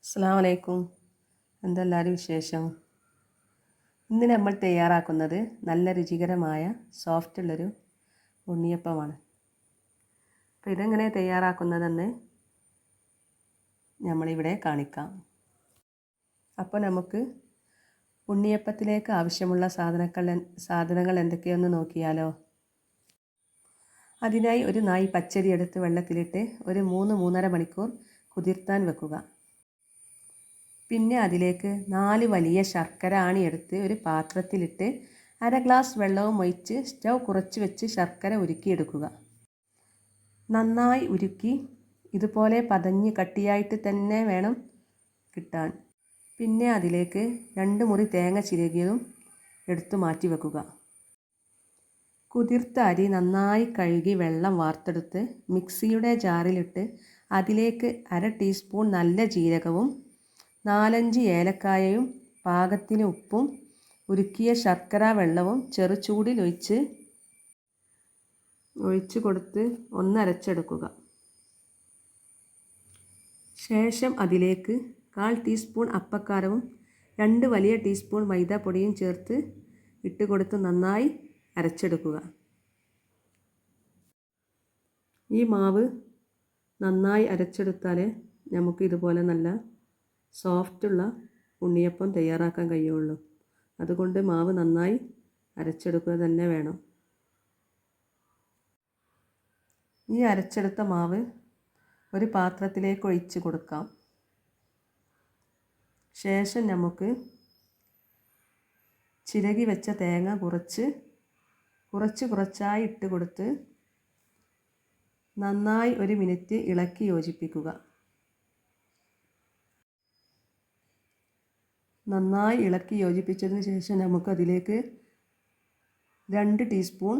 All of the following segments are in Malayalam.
അസ്സലാമു അലൈക്കും. എന്തെല്ലാവരും വിശേഷം? ഇന്ന് നമ്മൾ തയ്യാറാക്കുന്നത് നല്ല രുചികരമായ സോഫ്റ്റുള്ളൊരു ഉണ്ണിയപ്പമാണ്. അപ്പോൾ ഇതെങ്ങനെ തയ്യാറാക്കുന്നതെന്ന് നമ്മളിവിടെ കാണിക്കാം. അപ്പോൾ നമുക്ക് ഉണ്ണിയപ്പത്തിലേക്ക് ആവശ്യമുള്ള സാധനങ്ങൾ എന്തൊക്കെയെന്ന് നോക്കിയാലോ. അതിനായി ഒരു നാഴി പച്ചരി എടുത്ത് വെള്ളത്തിലിട്ട് ഒരു 3-3.5 മണിക്കൂർ കുതിർത്താൻ വെക്കുക. പിന്നെ അതിലേക്ക് 4 വലിയ ശർക്കര ആണിയെടുത്ത് ഒരു പാത്രത്തിലിട്ട് 1/2 ഗ്ലാസ് വെള്ളവും ഒഴിച്ച് സ്റ്റൗ കുറച്ച് വെച്ച് ശർക്കര ഉരുക്കിയെടുക്കുക. നന്നായി ഉരുക്കി ഇതുപോലെ പതഞ്ഞ് കട്ടിയായിട്ട് തന്നെ വേണം കിട്ടാൻ. പിന്നെ അതിലേക്ക് 2 മുറി തേങ്ങ ചിരകിയതും എടുത്തു മാറ്റി വെക്കുക. കുതിർത്ത അരി നന്നായി കഴുകി വെള്ളം വാർത്തെടുത്ത് മിക്സിയുടെ ജാറിലിട്ട് അതിലേക്ക് 1/2 ടീസ്പൂൺ നല്ല ജീരകവും 4-5 ഏലക്കായയും പാകത്തിന് ഉപ്പും ഉരുക്കിയ ശർക്കര വെള്ളവും ചെറുചൂടിൽ ഒഴിച്ച് കൊടുത്ത് ഒന്ന് അരച്ചെടുക്കുക. ശേഷം അതിലേക്ക് 1/4 ടീസ്പൂൺ അപ്പക്കാരവും 2 വലിയ ടീസ്പൂൺ മൈദാപ്പൊടിയും ചേർത്ത് ഇട്ട് കൊടുത്ത് നന്നായി അരച്ചെടുക്കുക. ഈ മാവ് നന്നായി അരച്ചെടുത്താലേ നമുക്ക് ഇതുപോലെ നല്ല സോഫ്റ്റുള്ള ഉണ്ണിയപ്പം തയ്യാറാക്കാൻ കഴിയുള്ളൂ. അതുകൊണ്ട് മാവ് നന്നായി അരച്ചെടുക്കുക തന്നെ വേണം. ഈ അരച്ചെടുത്ത മാവ് ഒരു പാത്രത്തിലേക്ക് ഒഴിച്ച് കൊടുക്കാം. ശേഷം നമുക്ക് ചിരകി വെച്ച തേങ്ങ കുറച്ചായി ഇട്ട് കൊടുത്ത് നന്നായി 1 മിനിറ്റ് ഇളക്കി യോജിപ്പിക്കുക. നന്നായി ഇളക്കി യോജിപ്പിച്ചതിന് ശേഷം നമുക്കതിലേക്ക് 2 ടീസ്പൂൺ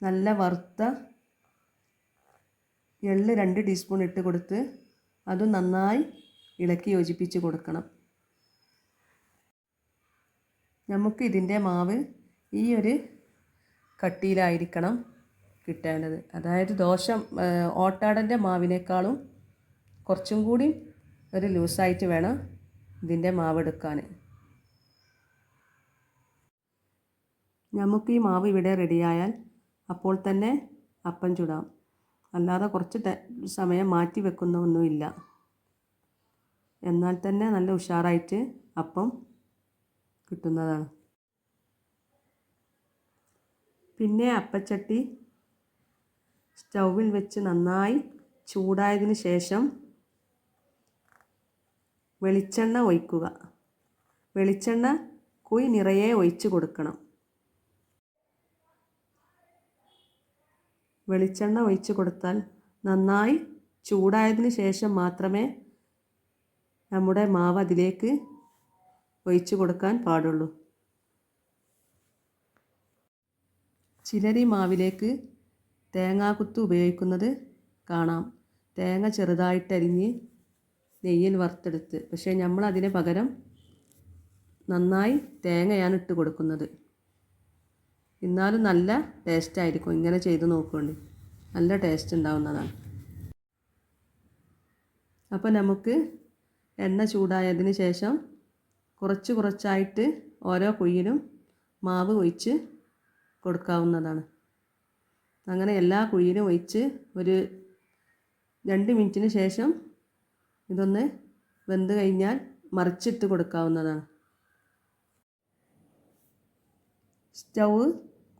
നല്ല വറുത്ത എള്ള് 2 ടീസ്പൂൺ ഇട്ട് കൊടുത്ത് അതും നന്നായി ഇളക്കി യോജിപ്പിച്ച് കൊടുക്കണം. നമുക്ക് ഇതിൻ്റെ മാവ് ഈ ഒരു കട്ടിയിലായിരിക്കണം കിട്ടേണ്ടത്. അതായത് ഓട്ടാടൻ്റെ മാവിനേക്കാളും കുറച്ചും കൂടി ഒരു ലൂസായിട്ട് വേണം ഇതിൻ്റെ മാവെടുക്കാൻ. നമുക്ക് ഈ മാവ് ഇവിടെ റെഡിയായാൽ അപ്പോൾ തന്നെ അപ്പം ചുടാം. അല്ലാതെ കുറച്ച് സമയം മാറ്റി വെക്കുന്നൊന്നുമില്ല. എന്നാൽ തന്നെ നല്ല ഉഷാറായിട്ട് അപ്പം കിട്ടുന്നതാണ്. പിന്നെ അപ്പച്ചട്ടി സ്റ്റൗവിൽ വെച്ച് നന്നായി ചൂടായതിന് ശേഷം വെളിച്ചെണ്ണ ഒഴിക്കുക. വെളിച്ചെണ്ണ കുഴി നിറയെ ഒഴിച്ച് കൊടുക്കണം. വെളിച്ചെണ്ണ ഒഴിച്ച് കൊടുത്താൽ നന്നായി ചൂടായതിന് ശേഷം മാത്രമേ നമ്മുടെ മാവ് അതിലേക്ക് ഒഴിച്ച് കൊടുക്കാൻ പാടുള്ളൂ. ചിലർ ഈ മാവിലേക്ക് തേങ്ങാക്കുത്ത് ഉപയോഗിക്കുന്നത് കാണാം. തേങ്ങ ചെറുതായിട്ടരിഞ്ഞ് നെയ്യിൽ വറുത്തെടുത്ത്. പക്ഷേ നമ്മൾ അതിന് പകരം നന്നായി തേങ്ങയാണ് ഇട്ട് കൊടുക്കുന്നത്. എന്നാലും നല്ല ടേസ്റ്റായിരിക്കും. ഇങ്ങനെ ചെയ്ത് നോക്കുകൊണ്ട് നല്ല ടേസ്റ്റ് ഉണ്ടാവുന്നതാണ്. അപ്പോൾ നമുക്ക് എണ്ണ ചൂടായതിന് ശേഷം കുറച്ചായിട്ട് ഓരോ കുഴിയിലും മാവ് ഒഴിച്ച് കൊടുക്കാവുന്നതാണ്. അങ്ങനെ എല്ലാ കുഴിയിലും ഒഴിച്ച് ഒരു 2 മിനിറ്റിന് ശേഷം ഇതൊന്ന് വെന്ത് കഴിഞ്ഞാൽ മറിച്ചിട്ട് കൊടുക്കാവുന്നതാണ്. സ്റ്റൗ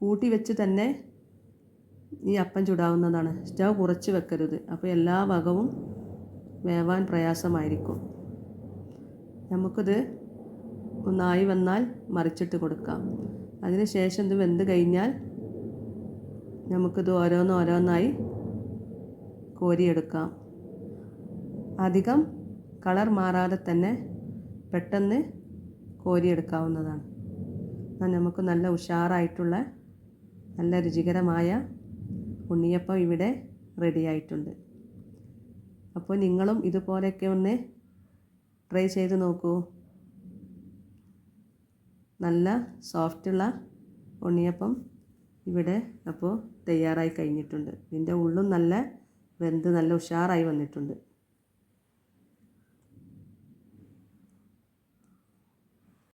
കൂട്ടി വെച്ച് തന്നെ ഈ അപ്പം ചുടാവുന്നതാണ്. സ്റ്റൗ കുറച്ച് വെക്കരുത്. അപ്പോൾ എല്ലാ ഭാഗവും വേവാൻ പ്രയാസമായിരിക്കും. നമുക്കിത് ഒന്നായി വന്നാൽ മറിച്ചിട്ട് കൊടുക്കാം. അതിന് ശേഷം ഇത് വെന്ത് കഴിഞ്ഞാൽ നമുക്കിത് ഓരോന്നായി കോരിയെടുക്കാം. അധികം കളർ മാറാതെ തന്നെ പെട്ടെന്ന് കോരിയെടുക്കാവുന്നതാണ്. നമുക്ക് നല്ല ഉഷാറായിട്ടുള്ള നല്ല രുചികരമായ ഉണ്ണിയപ്പം ഇവിടെ റെഡിയായിട്ടുണ്ട്. അപ്പോൾ നിങ്ങളും ഇതുപോലെയൊക്കെ ഒന്ന് ട്രൈ ചെയ്ത് നോക്കൂ. നല്ല സോഫ്റ്റുള്ള ഉണ്ണിയപ്പം ഇവിടെ അപ്പോൾ തയ്യാറായി കഴിഞ്ഞിട്ടുണ്ട്. ഇതിൻ്റെ ഉള്ളും നല്ല വെന്ത് നല്ല ഉഷാറായി വന്നിട്ടുണ്ട്.